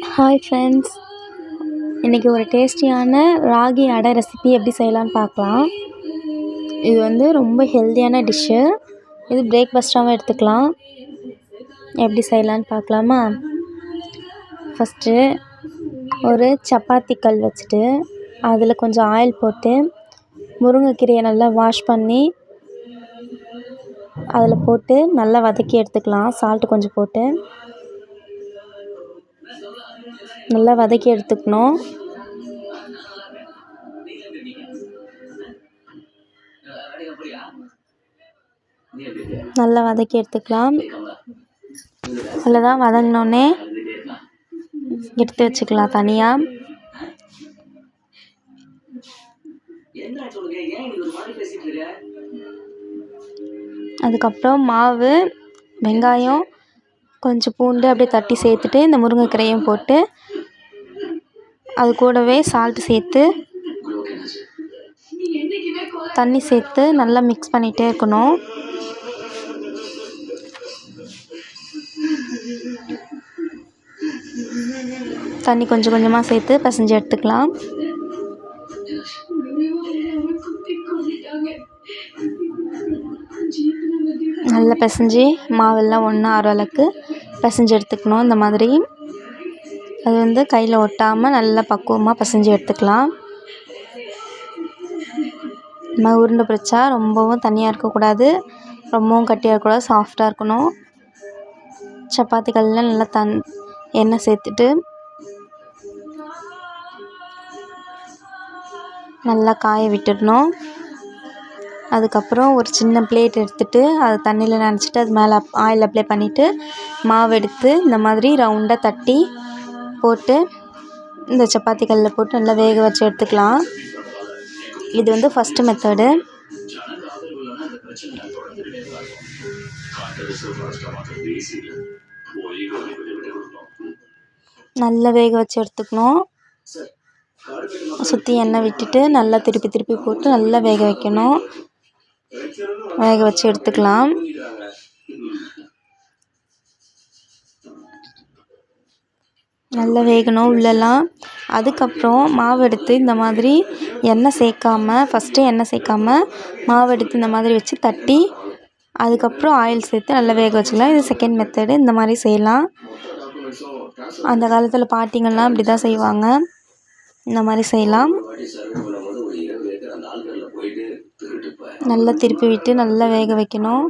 Hi friends, இன்றைக்கி ஒரு டேஸ்டியான ராகி அடை ரெசிபி எப்படி செய்யலான்னு பார்க்கலாம். இது வந்து ரொம்ப ஹெல்த்தியான டிஷ்ஷு. இது பிரேக்ஃபாஸ்ட்டாகவும் எடுத்துக்கலாம். எப்படி செய்யலான்னு பார்க்கலாமா? ஃபஸ்ட்டு ஒரு சப்பாத்தி கல் வச்சுட்டு அதில் கொஞ்சம் ஆயில் போட்டு முருங்கைக்கீரையை நல்லா வாஷ் பண்ணி அதில் போட்டு நல்லா வதக்கி எடுத்துக்கலாம். சால்ட்டு கொஞ்சம் போட்டு நல்லா வதக்கி எடுத்துக்கணும். நல்லா வதக்கி எடுத்துக்கலாம். அவ்வளோதான், வதங்கினோடனே எடுத்து வச்சுக்கலாம் தனியாக. அதுக்கப்புறம் மாவு, வெங்காயம், கொஞ்சம் பூண்டு அப்படியே தட்டி சேர்த்துட்டு இந்த முருங்கைக்கீரையும் போட்டு அது கூடவே சால்ட்டு சேர்த்து தண்ணி சேர்த்து நல்லா மிக்ஸ் பண்ணிகிட்டே இருக்கணும். தண்ணி கொஞ்சம் கொஞ்சமாக சேர்த்து பிசைஞ்சு எடுத்துக்கலாம். நல்லா பிசைஞ்சு மாவெல்லாம் ஒன்றா ஆற அளவுக்கு பிசைஞ்சு எடுத்துக்கணும். இந்த மாதிரி அது வந்து கையில் ஒட்டாமல் நல்லா பக்குவமாக பிசைஞ்சு எடுத்துக்கலாம். நம்ம உருண்டை பிடிச்சா ரொம்பவும் தண்ணியாக இருக்கக்கூடாது, ரொம்பவும் கட்டியாக இருக்கக்கூடாது, சாஃப்டாக இருக்கணும். சப்பாத்தி கல்லில் நல்லா எண்ணெய் சேர்த்துட்டு நல்லா காய விட்டுடணும். அதுக்கப்புறம் ஒரு சின்ன பிளேட் எடுத்துகிட்டு அதை தண்ணியில் நனைச்சிட்டு அது மேலே ஆயில் அப்ளை பண்ணிவிட்டு மாவு எடுத்து இந்த மாதிரி ரவுண்டாக தட்டி போட்டு இந்த சப்பாத்தி கல்லில் போட்டு நல்லா வேக வச்சு எடுத்துக்கலாம். இது வந்து ஃபஸ்ட்டு மெத்தடு. நல்லா வேக வச்சு எடுத்துக்கணும். சுற்றி எண்ணெய் விட்டுட்டு நல்லா திருப்பி திருப்பி போட்டு நல்லா வேக வைக்கணும். வேக வச்சு எடுத்துக்கலாம். நல்லா வேகணும் உள்ளெல்லாம். அதுக்கப்புறம் மாவு எடுத்து இந்த மாதிரி எண்ணெய் சேர்க்காமல் மாவு எடுத்து இந்த மாதிரி வச்சு தட்டி அதுக்கப்புறம் ஆயில் சேர்த்து நல்லா வேக வச்சுக்கலாம். இது செகண்ட் மெத்தடு. இந்த மாதிரி செய்யலாம். அந்த காலத்தில் பாட்டிங்கள்லாம் இப்படி தான் செய்வாங்க. இந்த மாதிரி செய்யலாம். நல்லா திருப்பி விட்டு நல்லா வேக வைக்கணும்.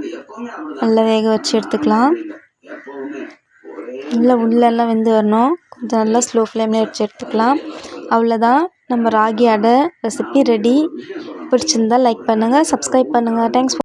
நல்லா வேக வச்சு எடுத்துக்கலாம். நல்லா உள்ளெல்லாம் வெந்து வரணும். கொஞ்சம் நல்லா ஸ்லோ ஃப்ளேமில் வச்சு எடுத்துக்கலாம். அவ்வளோதான், நம்ம ராகி அடை ரெசிபி ரெடி. பிடிச்சிருந்தால் லைக் பண்ணுங்கள், சப்ஸ்கிரைப் பண்ணுங்கள். தேங்க்ஸ்.